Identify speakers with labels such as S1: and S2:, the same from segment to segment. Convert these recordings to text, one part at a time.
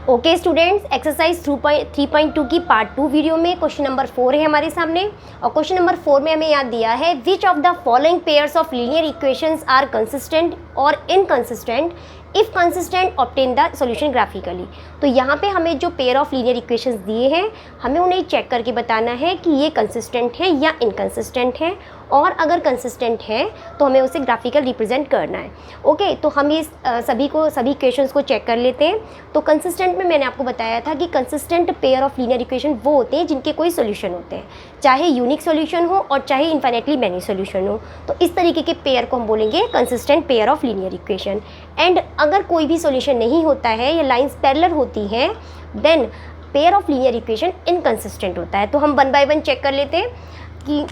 S1: Okay students, exercise 3.2 की part 2 video में question number 4 है हमारे सामने। और क्वेश्चन नंबर 4 में हमें याद दिया है which of the following pairs of linear equations are consistent और inconsistent, if consistent obtain the solution graphically. तो यहाँ पे हमें जो पेयर ऑफ लीनियर इक्वेशंस दिए हैं हमें उन्हें चेक करके बताना है कि ये कंसिस्टेंट है या इनकंसिस्टेंट है, और अगर कंसिस्टेंट है तो हमें उसे ग्राफिकल रिप्रेजेंट करना है। ओके, तो हम ये सभी इक्वेशंस को चेक कर लेते हैं। तो कंसिस्टेंट में मैंने आपको बताया था कि consistent pair of linear equation वो होते हैं जिनके कोई सोल्यूशन होते हैं, चाहे यूनिक सोल्यूशन हो और चाहे इन्फिनिटली मैनी सोल्यूशन हो। तो इस तरीके के पेयर को हम बोलेंगे consistent pair of linear equation. And अगर कोई भी सोल्यूशन नहीं होता है या लाइंस पैरेलल होती हैं then pair of linear equation inconsistent होता है। तो हम वन बाय वन चेक कर लेते हैं कि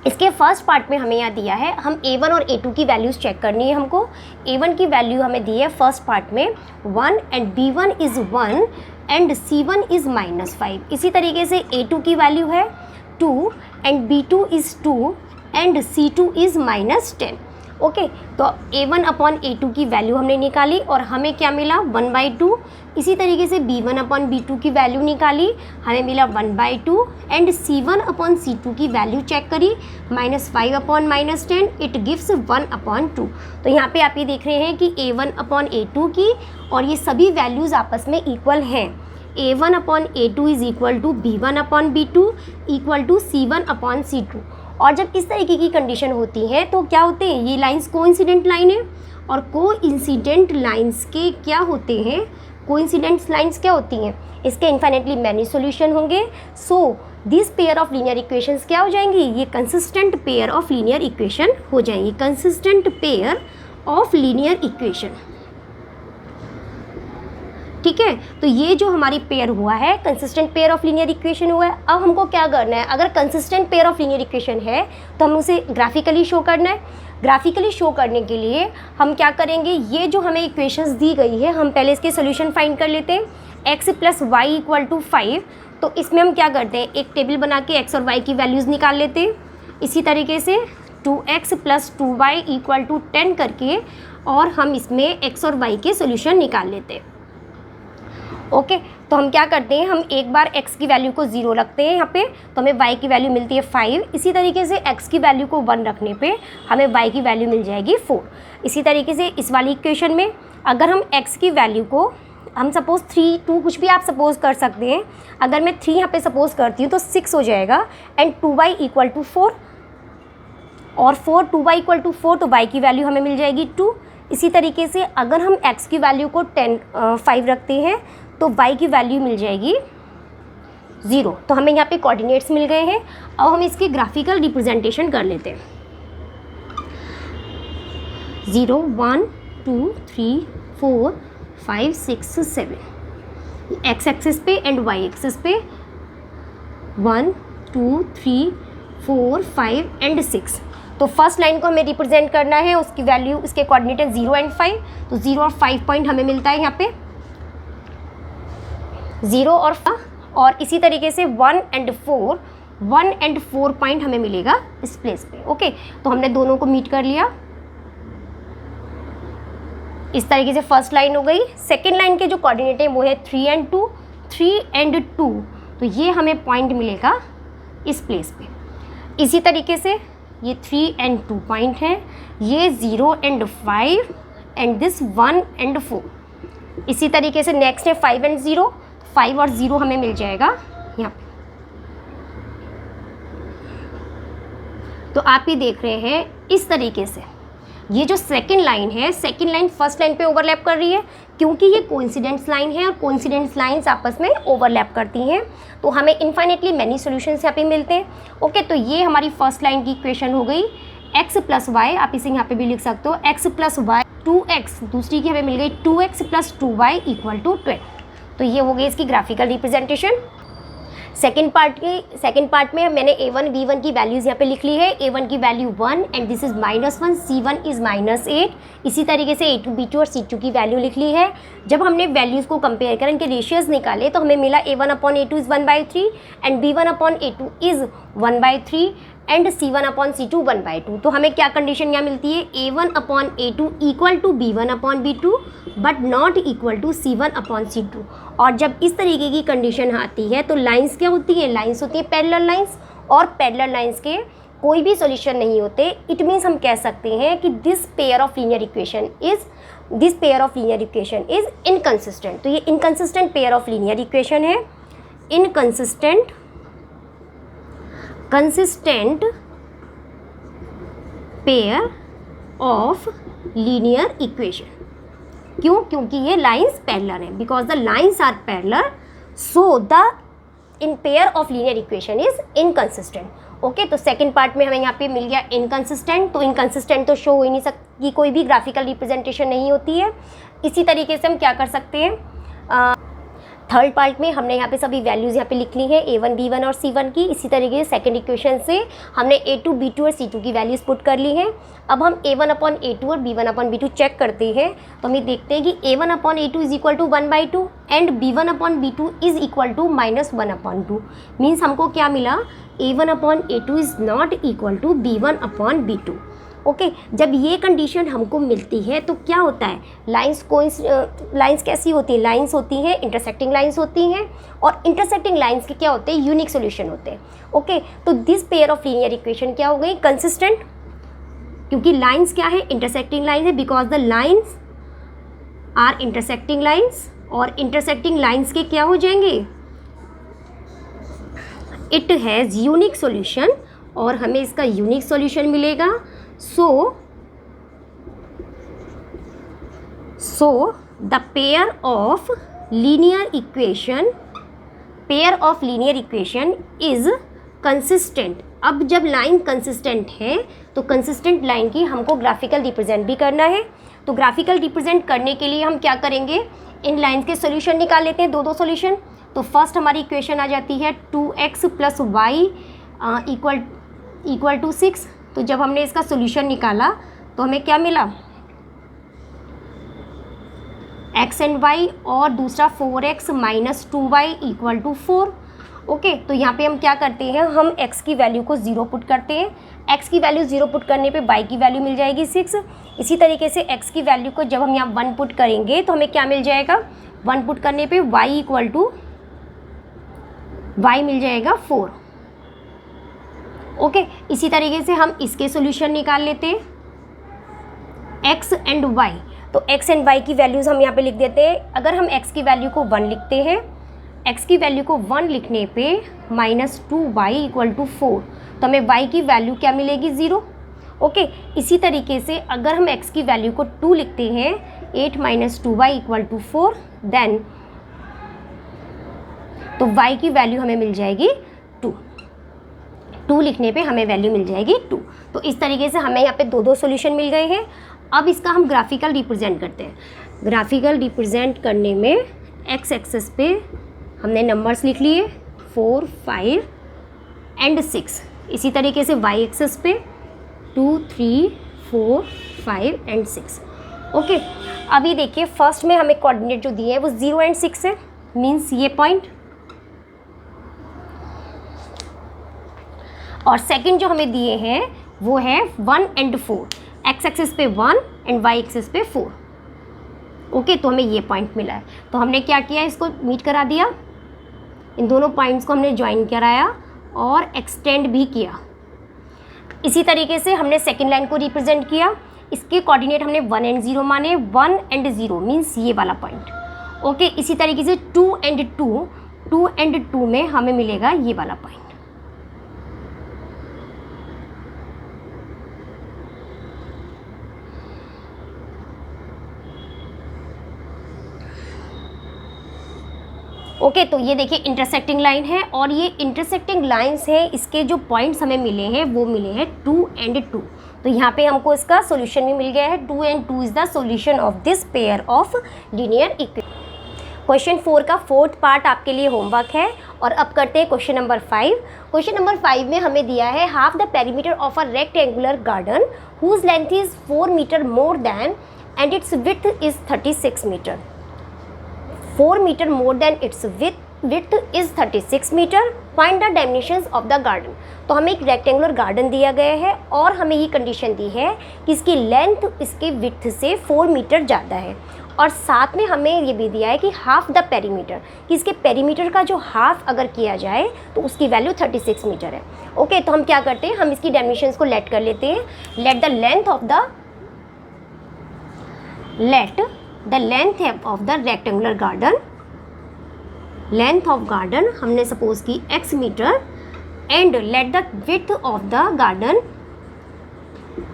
S1: इसके फर्स्ट पार्ट में हमें यहाँ दिया है, हम A1 और A2 की वैल्यूज़ चेक करनी है हमको। A1 की वैल्यू हमें दी है फर्स्ट पार्ट में 1 and B1 is 1 and C1 is -5। इसी तरीके से A2 की वैल्यू है 2 and B2 is 2 and C2 is -10। Okay, तो A1 अपॉन A2 की वैल्यू हमने निकाली और हमें क्या मिला 1/2। इसी तरीके से B1 अपॉन B2 की वैल्यू निकाली, हमें मिला 1/2 एंड C1 अपॉन C2 की वैल्यू चेक करी -5 अपॉन -10, इट गिव्स 1/2। तो यहाँ पे आप ये देख रहे हैं कि A1 अपॉन A2 की और ये सभी वैल्यूज़ आपस में इक्वल हैं। A1 upon A2 is equal to B1 upon B2 equal to C1 upon C2। और जब इस तरीके की कंडीशन होती है तो क्या होते हैं, ये लाइंस कोइंसिडेंट लाइन है और कोइंसिडेंट लाइंस के क्या होते हैं, कोइंसिडेंट लाइंस क्या होती हैं, इसके इन्फिनिटली मैनी सॉल्यूशन होंगे। So this pair of linear equations क्या हो जाएंगी, ये consistent pair of linear equation हो जाएंगी, consistent pair of linear equation. ठीक है, तो ये जो हमारी पेयर हुआ है consistent pair of linear equation हुआ है। अब हमको क्या करना है, अगर consistent pair of linear equation है तो हम उसे ग्राफिकली शो करना है। ग्राफिकली शो करने के लिए हम क्या करेंगे, ये जो हमें इक्वेशंस दी गई है हम पहले इसके सोल्यूशन फाइंड कर लेते हैं। x + y = 5, तो इसमें हम क्या करते हैं, एक टेबल बना के x और y की वैल्यूज़ निकाल लेते हैं। इसी तरीके से 2x + 2y = 10 करके और हम इसमें x और y के सोल्यूशन निकाल लेते हैं। ओके, तो हम क्या करते हैं, हम एक बार x की वैल्यू को 0 रखते हैं यहाँ पे, तो हमें y की वैल्यू मिलती है 5। इसी तरीके से x की वैल्यू को 1 रखने पे हमें y की वैल्यू मिल जाएगी 4। इसी तरीके से इस वाली इक्वेशन में अगर हम x की वैल्यू को हम सपोज़ 3, 2 कुछ भी आप सपोज़ कर सकते हैं, अगर मैं 3 यहाँ पे सपोज़ करती हूँ तो 6 हो जाएगा एंड 2y = 4 और 2y = 4 तो y की वैल्यू हमें मिल जाएगी 2। इसी तरीके से अगर हम x की वैल्यू को 5 रखते हैं तो y की वैल्यू मिल जाएगी 0। तो हमें यहाँ पे कोऑर्डिनेट्स मिल गए हैं। अब हम इसकी ग्राफिकल रिप्रेजेंटेशन कर लेते हैं। 0 1 2 3 4 5 6 7 x एक्सिस पे एंड y एक्सिस पे 1 2 3 4 5 एंड 6। तो फर्स्ट लाइन को हमें रिप्रेजेंट करना है, उसकी वैल्यू इसके कोऑर्डिनेट है 0 एंड 5, तो 0 और 5 पॉइंट हमें मिलता है यहाँ पे 0 और इसी तरीके से 1 एंड 4 पॉइंट हमें मिलेगा इस प्लेस पे। ओके, तो हमने दोनों को मीट कर लिया। इस तरीके से फर्स्ट लाइन हो गई। सेकेंड लाइन के जो कोऑर्डिनेट है वो है 3 एंड 2, तो ये हमें पॉइंट मिलेगा इस प्लेस पे। इसी तरीके से ये 3 एंड 2 पॉइंट है, ये 0 एंड 5 एंड दिस 1 एंड 4। इसी तरीके से नेक्स्ट है 5 एंड 0, 5 और 0 हमें मिल जाएगा यहाँ पे। तो आप ये देख रहे हैं इस तरीके से ये जो सेकंड लाइन है, सेकंड लाइन फर्स्ट लाइन पे ओवरलैप कर रही है क्योंकि ये कोइंसिडेंस लाइन है और कोइंसिडेंस लाइंस आपस में ओवरलैप करती हैं, तो हमें इनफाइनेटली मैनी सॉल्यूशंस यहाँ पे मिलते हैं। ओके, तो ये हमारी फर्स्ट लाइन की इक्वेशन हो गई। x + y, आप इसे यहाँ पे भी लिख सकते हो, x + y 2x, दूसरी की हमें मिल गई 2x + 2y = 12। तो ये हो गई इसकी ग्राफिकल रिप्रेजेंटेशन। सेकेंड पार्ट में मैंने A1 B1 की वैल्यूज़ यहाँ पे लिख ली है। A1 की value 1 and this is -1, C1 is -8। इसी तरीके से A2 B2 और C2 की वैल्यू लिख ली है। जब हमने वैल्यूज़ को कंपेयर कर इनके रेशियोज़ निकाले तो हमें मिला A1 upon A2 is 1/3 and B1 upon A2 is 1/3 and C1/C2 1/2। तो हमें क्या कंडीशन यहाँ मिलती है, A1/A2 equal to B1/B2 but not equal to C1/C2। और जब इस तरीके की कंडीशन आती है तो लाइंस क्या होती है, लाइंस होती है पैरेलल लाइंस, और पैरेलल लाइंस के कोई भी सॉल्यूशन नहीं होते। इट मीन्स हम कह सकते हैं कि this pair of linear equation is inconsistent. तो ये inconsistent pair of linear equation है, inconsistent pair of linear equation. क्यों, क्योंकि ये लाइंस पैरेलल हैं, because the lines are parallel so the in pair of linear equation is inconsistent. Okay, तो second part में हमें यहाँ पे मिल गया इनकंसिस्टेंट। तो इनकंसिस्टेंट तो शो हो ही नहीं सकती, कोई भी ग्राफिकल रिप्रेजेंटेशन नहीं होती है। इसी तरीके से हम क्या कर सकते हैं, थर्ड पार्ट में हमने यहाँ पे सभी वैल्यूज़ यहाँ पे लिख ली है A1, B1 और C1 की। इसी तरीके से सेकंड इक्वेशन से हमने A2, B2 और C2 की वैल्यूज़ पुट कर ली हैं। अब हम A1/A2 और B1/B2 चेक करते हैं, तो हम ये देखते हैं कि A1/A2 is equal to 1/2 and B1/B2 is equal to -1/2। Means हमको क्या मिला, A1/A2 is not equal to B1/B2। Okay, जब ये कंडीशन हमको मिलती है तो क्या होता है, लाइंस कैसी होती हैं, लाइंस होती हैं इंटरसेक्टिंग लाइंस होती हैं, और इंटरसेक्टिंग लाइंस के क्या होते हैं, यूनिक सॉल्यूशन होते हैं। ओके, तो this pair of linear equation क्या हो गई, कंसिस्टेंट, क्योंकि लाइंस क्या है, इंटरसेक्टिंग लाइंस है, because the lines are intersecting lines, और इंटरसेक्टिंग लाइंस के क्या हो जाएंगे, इट हैज़ यूनिक सॉल्यूशन, और हमें इसका यूनिक सॉल्यूशन मिलेगा। So the pair of linear equation is consistent। अब जब लाइन कंसिस्टेंट है तो कंसिस्टेंट लाइन की हमको ग्राफिकल रिप्रेजेंट भी करना है। तो ग्राफिकल रिप्रेजेंट करने के लिए हम क्या करेंगे, इन लाइन्स के सॉल्यूशन निकाल लेते हैं, दो सॉल्यूशन। तो फर्स्ट हमारी इक्वेशन आ जाती है 2x + y इक्वल टू 6। तो जब हमने इसका सॉल्यूशन निकाला तो हमें क्या मिला, x एंड y, और दूसरा 4x - 2y equal to 4। Okay, तो यहाँ पे हम क्या करते हैं, हम x की वैल्यू को 0 पुट करते हैं। x की वैल्यू 0 पुट करने पे y की वैल्यू मिल जाएगी 6। इसी तरीके से x की वैल्यू को जब हम यहाँ 1 पुट करेंगे तो हमें क्या मिल जाएगा, 1 पुट करने पे y इक्वल टू y मिल जाएगा 4। ओके, इसी तरीके से हम इसके सॉल्यूशन निकाल लेते हैं, x एंड y। तो x एंड y की वैल्यूज़ हम यहाँ पे लिख देते हैं। अगर हम x की वैल्यू को 1 लिखते हैं, x की वैल्यू को 1 लिखने पे -2y इक्वल टू 4, तो हमें y की वैल्यू क्या मिलेगी, 0। ओके, इसी तरीके से अगर हम x की वैल्यू को 2 लिखते हैं, 8 - 2y इक्वल टू 4, देन तो y की वैल्यू हमें मिल जाएगी 2 लिखने पे हमें वैल्यू मिल जाएगी 2। तो इस तरीके से हमें यहाँ पे दो सॉल्यूशन मिल गए हैं। अब इसका हम ग्राफिकल रिप्रेजेंट करते हैं। ग्राफिकल रिप्रेजेंट करने में x एक्सेस पे हमने नंबर्स लिख लिए 4, 5 एंड 6। इसी तरीके से y एक्सेस पे 2, 3, 4, 5 एंड 6। ओके, अभी देखिए फर्स्ट में हमें कोऑर्डिनेट जो दिए हैं वो 0 एंड 6 है, मीन्स ये पॉइंट, और सेकंड जो हमें दिए हैं वो है 1 एंड 4, x एक्सिस पे 1 एंड y एक्सिस पे 4। ओके, तो हमें ये पॉइंट मिला है। तो हमने क्या किया, इसको मीट करा दिया, इन दोनों पॉइंट्स को हमने ज्वाइन कराया और एक्सटेंड भी किया। इसी तरीके से हमने सेकंड लाइन को रिप्रेजेंट किया। इसके कोऑर्डिनेट हमने 1 एंड 0 माने, 1 एंड 0 मीन्स ये वाला पॉइंट। ओके, इसी तरीके से 2 एंड 2 में हमें मिलेगा ये वाला पॉइंट। ओके, तो ये देखिए इंटरसेक्टिंग लाइन है, और ये इंटरसेक्टिंग लाइंस हैं, इसके जो पॉइंट्स हमें मिले हैं वो मिले हैं 2 एंड 2। तो यहाँ पे हमको इसका सॉल्यूशन भी मिल गया है, 2 and 2 is the solution of this pair of linear equation. Question 4 का 4th पार्ट आपके लिए होमवर्क है। और अब करते हैं क्वेश्चन नंबर 5। क्वेश्चन नंबर 5 में हमें दिया है half the perimeter of a rectangular garden whose length is 4 metre more than and its width is 36 metre. 4 metre more than its width is 36 metre, find the dimensions of the garden. तो हमें एक rectangular garden दिया गया है और हमें ये condition दी है कि इसकी लेंथ इसके विड्थ से 4 मीटर ज़्यादा है, और साथ में हमें ये भी दिया है कि हाफ द पेरीमीटर, कि इसके पेरीमीटर का जो हाफ अगर किया जाए तो उसकी वैल्यू 36 मीटर है। ओके, तो हम क्या करते हैं, हम इसकी डायमेंशंस को लेट कर लेते हैं। Let the length of the rectangular garden, length of garden हमने सपोज की x metre, and let the width of the garden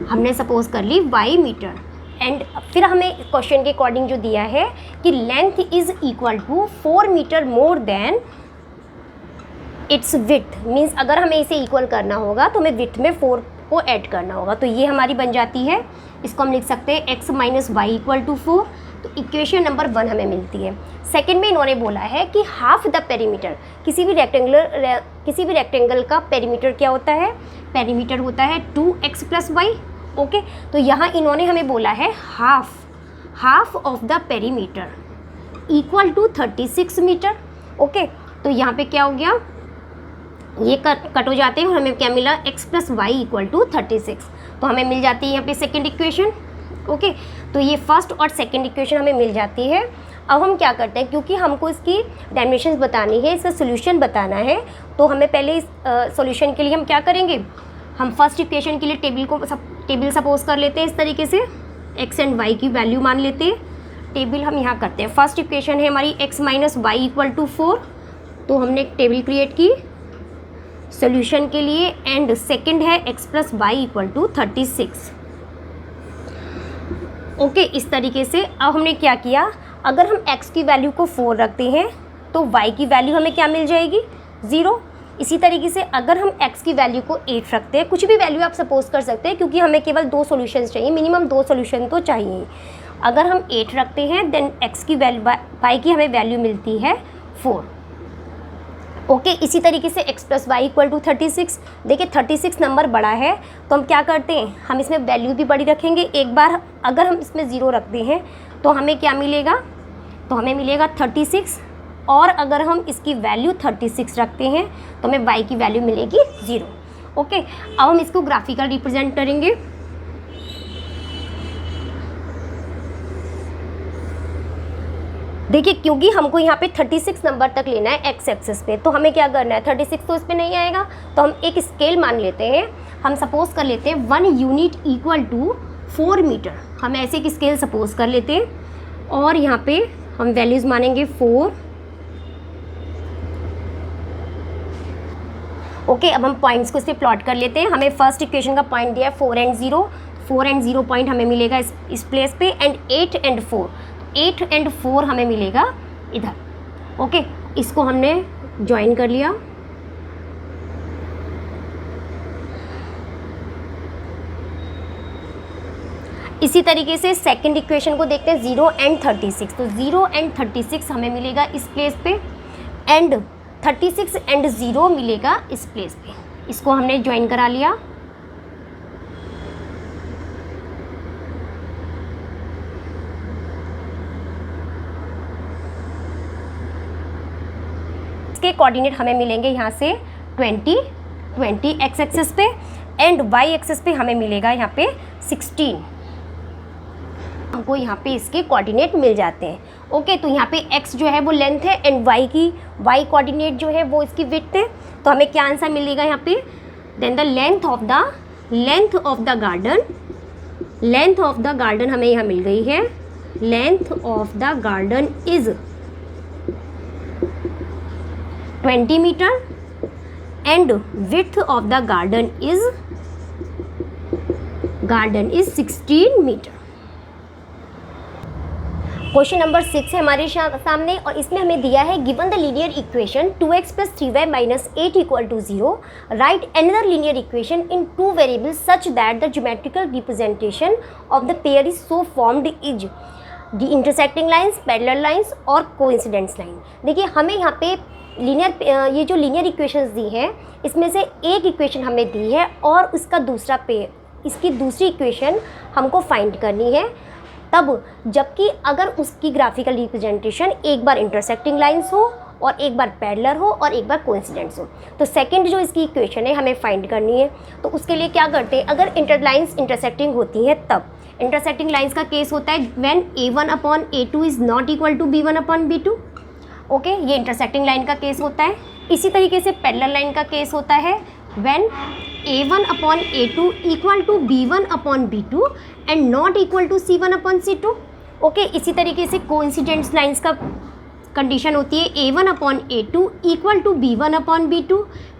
S1: हमने सपोज कर ली y मीटर। एंड फिर हमें क्वेश्चन के अकॉर्डिंग जो दिया है कि length is equal to 4 metre more than its width, means अगर हमें इसे इक्वल करना होगा तो हमें विड्थ में 4 को ऐड करना होगा। तो ये हमारी बन जाती है, इसको हम लिख सकते हैं x minus y equal to 4। तो इक्वेशन नंबर 1 हमें मिलती है। सेकंड में इन्होंने बोला है कि हाफ द पेरीमीटर, किसी भी रेक्टेंगल का पेरीमीटर क्या होता है, पेरीमीटर होता है 2x प्लस वाई। ओके, तो यहाँ इन्होंने हमें बोला है half of the perimeter equal to 36 metre. Okay, तो यहाँ पे क्या हो गया, ये कट हो जाते हैं और हमें क्या मिला, x plus y equal to 36। तो हमें मिल जाती है यहाँ पे सेकेंड इक्वेशन। ओके, तो ये फर्स्ट और सेकेंड इक्वेशन हमें मिल जाती है। अब हम क्या करते हैं, क्योंकि हमको इसकी डायमेंशंस बतानी है, इसका सोल्यूशन बताना है, तो हमें पहले इस सोल्यूशन के लिए हम क्या करेंगे, हम फर्स्ट इक्वेशन के लिए टेबल सपोज कर लेते हैं इस तरीके से, x एंड y की वैल्यू मान लेते हैं। टेबल हम यहाँ करते हैं, फर्स्ट इक्वेशन है हमारी x minus y equal to 4, तो हमने एक टेबल क्रिएट की सोल्यूशन के लिए, एंड सेकंड है x plus y equal to 36। Okay, इस तरीके से अब हमने क्या किया, अगर हम x की वैल्यू को 4 रखते हैं तो y की वैल्यू हमें क्या मिल जाएगी, 0। इसी तरीके से अगर हम x की वैल्यू को 8 रखते हैं, कुछ भी वैल्यू आप सपोज कर सकते हैं, क्योंकि हमें केवल 2 सॉल्यूशंस चाहिए, मिनिमम 2 सॉल्यूशन तो चाहिए। अगर हम 8 रखते हैं देन x की वैल्यू, y की हमें वैल्यू मिलती है 4। ओके, इसी तरीके से x plus y equal to 36। देखिए 36 नंबर बड़ा है तो हम क्या करते हैं, हम इसमें वैल्यू भी बड़ी रखेंगे। एक बार अगर हम इसमें 0 रखते हैं तो हमें क्या मिलेगा, तो हमें मिलेगा 36, और अगर हम इसकी वैल्यू 36 रखते हैं तो हमें y की वैल्यू मिलेगी 0। ओके, अब हम इसको ग्राफिकल रिप्रेजेंट करेंगे। देखिए क्योंकि हमको यहाँ पे 36 नंबर तक लेना है x एक्सेस पे, तो हमें क्या करना है, 36 तो इस पे नहीं आएगा, तो हम एक स्केल मान लेते हैं। हम सपोज कर लेते हैं 1 यूनिट इक्वल टू 4 मीटर, हम ऐसे एक स्केल सपोज कर लेते हैं, और यहाँ पे हम वैल्यूज़ मानेंगे 4। ओके, अब हम पॉइंट्स को इस पर प्लॉट कर लेते हैं। हमें फर्स्ट इक्वेशन का पॉइंट दिया है 4 एंड 0, 4 एंड 0 पॉइंट हमें मिलेगा इस प्लेस पे, एंड 8 एंड 4, 8 एंड 4 हमें मिलेगा इधर। ओके, इसको हमने ज्वाइन कर लिया। इसी तरीके से सेकंड इक्वेशन को देखते हैं 0 एंड 36, तो 0 एंड 36 हमें मिलेगा इस प्लेस पे, एंड 36 एंड 0 मिलेगा इस प्लेस पे। इसको हमने ज्वाइन करा लिया। इसके कोऑर्डिनेट हमें मिलेंगे यहाँ से 20 एक्स एक्सेस पे, एंड वाई एक्सेस पे हमें मिलेगा यहाँ पे 16। हमको यहाँ पे इसके कोऑर्डिनेट मिल जाते हैं। ओके, तो यहाँ पे x जो है वो लेंथ है, एंड y कोऑर्डिनेट जो है वो इसकी विड्थ है। तो हमें क्या आंसर मिलेगा यहाँ पे, then the length of the garden हमें यहाँ मिल गई है। Length of the garden is 20 metre, and width of the garden is 16 metre. Question number 6 है हमारे सामने, और इसमें हमें दिया है given the linear equation 2x plus 3y minus 8 equal to 0, right another linear equation in 2 variables such that the geometrical representation of the pair is so formed is the intersecting lines, parallel lines और coincidence line. देखिए हमें यहाँ पे ये जो linear equations दी हैं इसमें से एक इक्वेशन हमें दी है और उसका दूसरा पेयर, इसकी दूसरी इक्वेशन हमको फाइंड करनी है, तब जबकि अगर उसकी ग्राफिकल रिप्रेजेंटेशन एक बार इंटरसेक्टिंग लाइंस हो और एक बार पैरेलल हो और एक बार कोइंसिडेंस हो। तो सेकंड जो इसकी इक्वेशन है हमें फाइंड करनी है। तो उसके लिए क्या करते हैं, अगर इंटरलाइंस इंटरसेक्टिंग होती हैं तब इंटरसेक्टिंग लाइंस का केस होता है when a1/a2 is not equal to b1/b2। Okay, ये इंटरसेक्टिंग लाइन का केस होता है। इसी तरीके से पैरेलल लाइन का केस होता है when a1/a2 equal to b1/b2 and not equal to c1/c2। Okay, इसी तरीके से कोइंसिडेंस लाइंस का कंडीशन होती है a1/a2 equal to b1/b2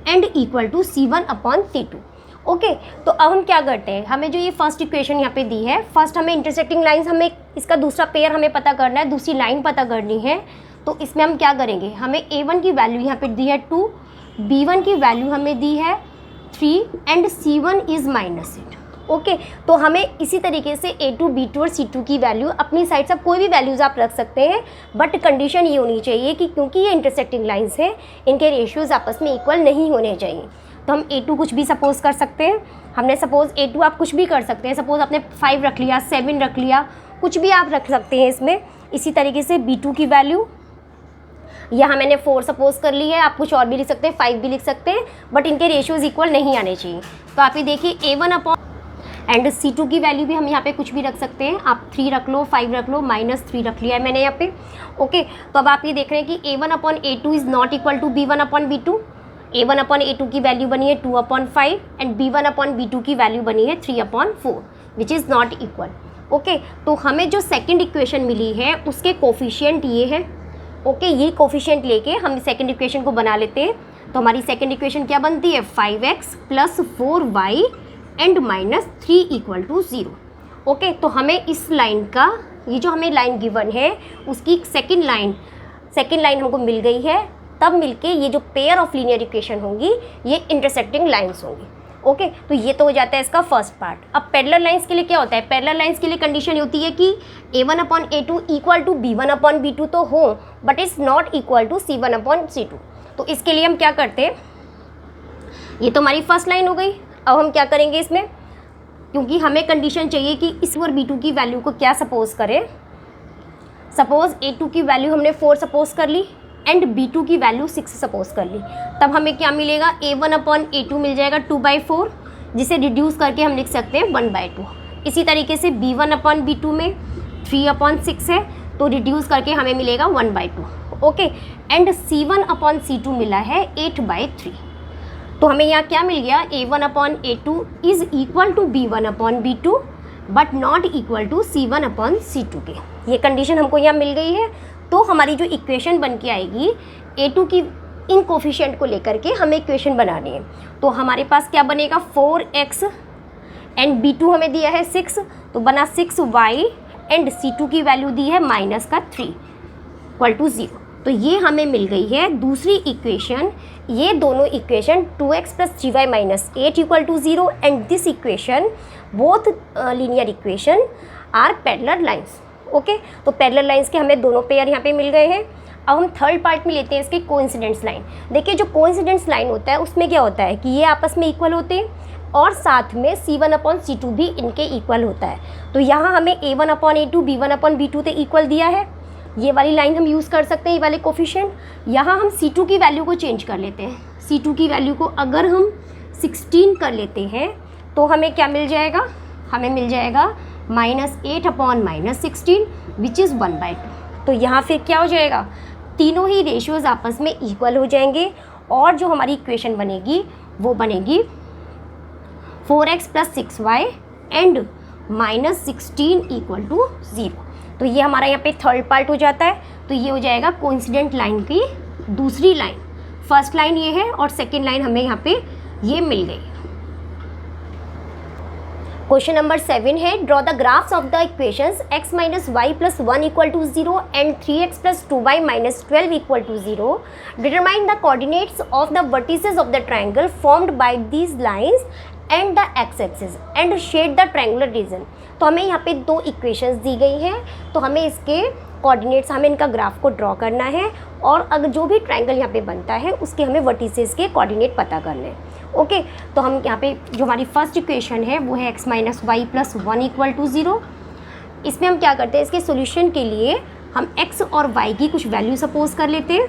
S1: and equal to c1/c2। Okay, तो अब हम क्या करते हैं, हमें जो ये फर्स्ट इक्वेशन यहाँ पे दी है, फर्स्ट हमें इंटरसेक्टिंग लाइंस, हमें इसका दूसरा पेयर हमें पता करना है, दूसरी लाइन पता करनी है। तो इसमें हम क्या करेंगे, हमें a1 की वैल्यू यहाँ पे दी है 2, b1 की वैल्यू हमें दी है 3 एंड c1 इज़ -8। ओके, तो हमें इसी तरीके से a2, b2 और c2 की वैल्यू अपनी साइड से कोई भी वैल्यूज़ आप रख सकते हैं, बट कंडीशन ये होनी चाहिए कि क्योंकि ये इंटरसेक्टिंग लाइंस हैं इनके रेशियोज़ आपस में इक्वल नहीं होने चाहिए। तो हम a2 कुछ भी सपोज कर सकते हैं, हमने सपोज a2 आप कुछ भी कर सकते हैं, सपोज आपने 5 रख लिया, 7 रख लिया, कुछ भी आप रख सकते हैं इसमें। इसी तरीके से b2 की वैल्यू यहाँ मैंने 4 सपोज कर ली है, आप कुछ और भी लिख सकते हैं, 5 भी लिख सकते हैं, बट इनके रेशियोज़ इक्वल नहीं आने चाहिए। तो आप ये देखिए a1 एंड c2 की वैल्यू भी हम यहाँ पे कुछ भी रख सकते हैं, आप 3 रख लो, 5 रख लो, -3 रख लिया है मैंने यहाँ पे। ओके, तो अब आप ये देख रहे हैं कि a1/a2 is not equal to b1/b2। a1/a2 की वैल्यू बनी है 2/5 एंड b1/b2 की वैल्यू बनी है 3/4 which is not equal. Okay, तो हमें जो सेकेंड इक्वेशन मिली है उसके कोफिशिएंट ये है। ओके, ये कोफिशिएंट लेके हम सेकेंड इक्वेशन को बना लेते हैं। तो हमारी सेकेंड इक्वेशन क्या बनती है, 5x + 4y एंड -3 = 0। ओके, तो हमें इस लाइन का, ये जो हमें लाइन गिवन है उसकी सेकेंड लाइन हमको मिल गई है। तब मिलके ये जो पेयर ऑफ लीनियर इक्वेशन होंगी ये इंटरसेक्टिंग लाइंस होंगी। ओके, तो ये तो हो जाता है इसका फर्स्ट पार्ट। अब पैरेलल लाइंस के लिए क्या होता है, पैरेलल लाइंस के लिए कंडीशन होती है कि a1/a2 इक्वल टू b1/b2 तो हो, but is not equal to c1/c2। तो इसके लिए हम क्या करते हैं, ये तो हमारी फर्स्ट लाइन हो गई। अब हम क्या करेंगे इसमें, क्योंकि हमें कंडीशन चाहिए कि इस और b2 की वैल्यू को क्या सपोज करें। सपोज a2 की वैल्यू हमने 4 सपोज कर ली एंड b2 की वैल्यू 6 सपोज कर ली, तब हमें क्या मिलेगा, a1/a2 मिल जाएगा 2/4, जिसे रिड्यूस करके हम लिख सकते हैं 1/2। इसी तरीके से b1/b2 में 3/6 है, तो रिड्यूस करके हमें मिलेगा 1/2। ओके, एंड c1/c2 मिला है 8/3। तो हमें यहाँ क्या मिल गया, a1/a2 is equal to b1/b2 but not equal to c1/c2 के। ये कंडीशन हमको यहाँ मिल गई है। तो हमारी जो इक्वेशन बन के आएगी a2 की इन कोफिशिएंट को लेकर के हमें इक्वेशन बनानी है। तो हमारे पास क्या बनेगा, 4x एंड b2 हमें दिया है 6, तो बना 6y एंड c2 की वैल्यू दी है -3 = 0। तो ये हमें मिल गई है दूसरी इक्वेशन। ये दोनों equation 2x + 3y - 8 = 0 and this equation both linear equation are parallel lines. Okay, तो पैरेलल लाइंस के हमें दोनों पेयर यहाँ पे मिल गए हैं। अब हम थर्ड पार्ट में लेते हैं इसकी कोइंसिडेंस लाइन। देखिए, जो कोइंसिडेंस लाइन होता है उसमें क्या होता है कि ये आपस में इक्वल होते हैं और साथ में c1/c2 भी इनके इक्वल होता है। तो यहाँ हमें a1/a2 b1/b2 तो इक्वल दिया है, ये वाली लाइन हम यूज़ कर सकते हैं, ये वाले कोफिशिएंट। यहाँ हम c2 की वैल्यू को चेंज कर लेते हैं। c2 की वैल्यू को अगर हम 16 कर लेते हैं तो हमें क्या मिल जाएगा, हमें मिल जाएगा -8/-16 विच इज़ 1/2। तो यहाँ फिर क्या हो जाएगा, तीनों ही रेशियोज़ आपस में इक्वल हो जाएंगे और जो हमारी इक्वेशन बनेगी वो बनेगी 4x + 6y एंड -16 = 0। तो ये हमारा यहाँ पे थर्ड पार्ट हो जाता है। तो ये हो जाएगा कोइंसिडेंट लाइन की दूसरी लाइन। फर्स्ट लाइन ये है और सेकेंड लाइन हमें यहाँ पे ये मिल गई। क्वेश्चन नंबर 7 है, draw the graphs of the equations x - y + 1 = 0 and 3x + 2y - 12 = 0। Determine the coordinates of the vertices of the triangle formed by these lines and the x axis and shade the triangular region. तो हमें यहाँ पे 2 equations दी गई हैं, तो हमें इसके coordinates, हमें इनका ग्राफ को ड्रॉ करना है और अगर जो भी ट्रायंगल यहाँ पे बनता है उसके हमें वर्टिसेस के कोऑर्डिनेट पता करने हैं। ओके, तो हम यहाँ पे जो हमारी फर्स्ट इक्वेशन है वो है x - y + 1 = 0। इसमें हम क्या करते हैं, इसके सॉल्यूशन के लिए हम x और y की कुछ वैल्यू सपोज कर लेते हैं।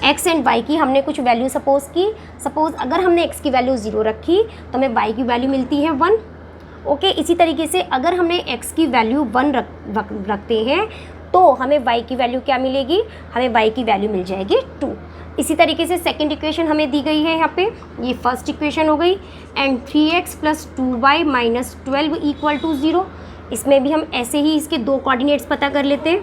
S1: एक्स एंड वाई की हमने कुछ वैल्यू सपोज अगर हमने एक्स की वैल्यू 0 रखी तो हमें वाई की वैल्यू मिलती है 1। ओके, इसी तरीके से अगर हमने एक्स की वैल्यू 1 रखते हैं तो हमें वाई की वैल्यू क्या मिलेगी, हमें वाई की वैल्यू मिल जाएगी 2। इसी तरीके से सेकंड इक्वेशन हमें दी गई है यहाँ पे, ये फर्स्ट इक्वेशन हो गई। And 3x + 2y - 12 = 0। इसमें भी हम ऐसे ही इसके 2 कोऑर्डिनेट्स पता कर लेते हैं।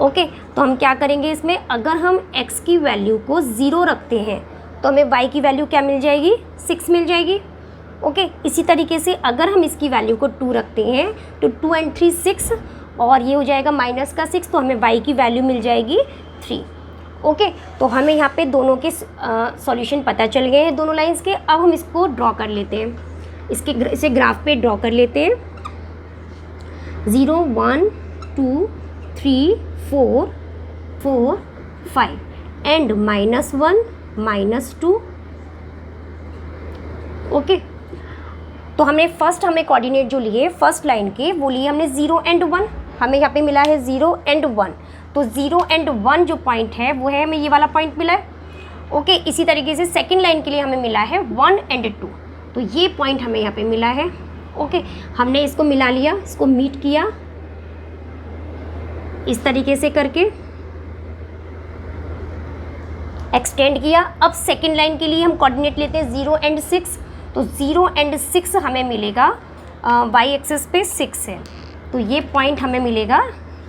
S1: ओके, तो हम क्या करेंगे इसमें, अगर हम x की वैल्यू को 0 रखते हैं तो हमें y की वैल्यू क्या मिल जाएगी, 6 मिल जाएगी। ओके, इसी तरीके से अगर हम इसकी वैल्यू को 2 रखते हैं तो 2 and 3 6 और ये हो जाएगा -6, तो हमें y की वैल्यू मिल जाएगी 3। ओके, तो हमें यहाँ पे दोनों के सॉल्यूशन पता चल गए हैं दोनों लाइंस के। अब हम इसको ड्रॉ कर लेते हैं, इसे ग्राफ पे ड्रॉ कर लेते हैं। 0 1 2 3 4 4 5 एंड -1 -2। ओके, तो हमने हमें कोऑर्डिनेट जो लिए फर्स्ट लाइन के वो लिए हमने 0 and 1। हमें यहाँ पे मिला है 0 and 1, तो 0 and 1 जो पॉइंट है वो है हमें ये वाला पॉइंट मिला है। ओके, इसी तरीके से सेकंड लाइन के लिए हमें मिला है 1 and 2, तो ये पॉइंट हमें यहाँ पे मिला है। ओके, हमने इसको मिला लिया, इसको मीट किया इस तरीके से करके, एक्सटेंड किया। अब सेकंड लाइन के लिए हम कोऑर्डिनेट लेते हैं 0 and 6, तो 0 and 6 हमें मिलेगा वाई एक्सिस पे 6 है, तो ये पॉइंट हमें मिलेगा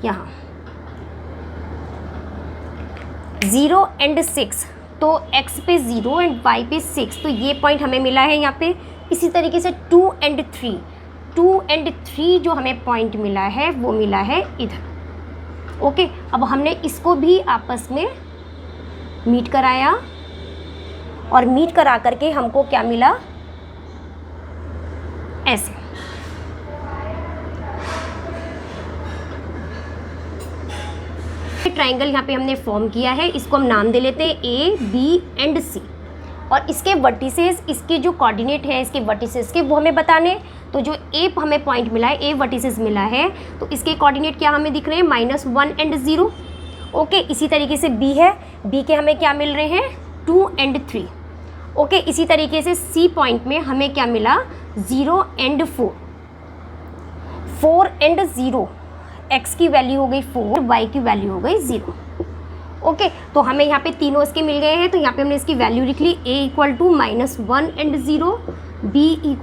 S1: यहाँ 0 and 6, तो x पे 0 and y पे 6, तो ये पॉइंट हमें मिला है यहाँ पे। इसी तरीके से 2 and 3 जो हमें पॉइंट मिला है वो मिला है इधर। ओके, अब हमने इसको भी आपस में मीट कराया और मीट करा करके हमको क्या मिला, ऐसे। ट्राइंगल यहाँ पे हमने फॉर्म किया है, इसको हम नाम दे लेते हैं A, B and C। और इसके वर्टिसेस, इसके जो कोऑर्डिनेट है इसके वर्टिसेस के वो हमें बताने। तो जो A हमें पॉइंट मिला है, A वर्टिसेस मिला है, तो इसके कोऑर्डिनेट क्या हमें दिख रहे हैं, -1 and 0। ओके, इसी तरीके से B है, B के हमें क्या मिल रहे हैं, 2 and 3। ओके, इसी तरीके से C पॉइंट में हमें क्या मिला, 0 and 4, 4 and 0। x की वैल्यू हो गई 4, y की वैल्यू हो गई 0। ओके, तो हमें यहाँ पे तीनों इसके मिल गए हैं, तो यहाँ पे हमने इसकी वैल्यू लिख ली। a = -1 and 0, b =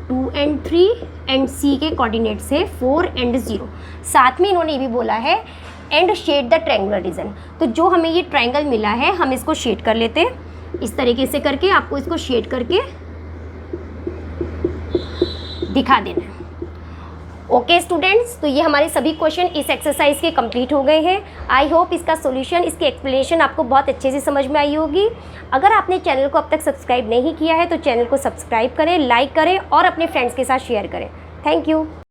S1: 2 and 3 and c के कोऑर्डिनेट से 4 and 0। साथ में इन्होंने ये भी बोला है and shade the triangular region. तो जो हमें ये ट्रायंगल मिला है हम इसको शेड कर लेते हैं इस तरीके से करके, आपको इसको शेड करके दिखा देना है। ओके स्टूडेंट्स, तो ये हमारे सभी क्वेश्चन इस एक्सरसाइज के कंप्लीट हो गए हैं। आई होप इसका सॉल्यूशन, इसकी एक्सप्लेनेशन आपको बहुत अच्छे से समझ में आई होगी। अगर आपने चैनल को अब तक सब्सक्राइब नहीं किया है तो चैनल को सब्सक्राइब करें, लाइक करें और अपने फ्रेंड्स के साथ शेयर करें। Thank you.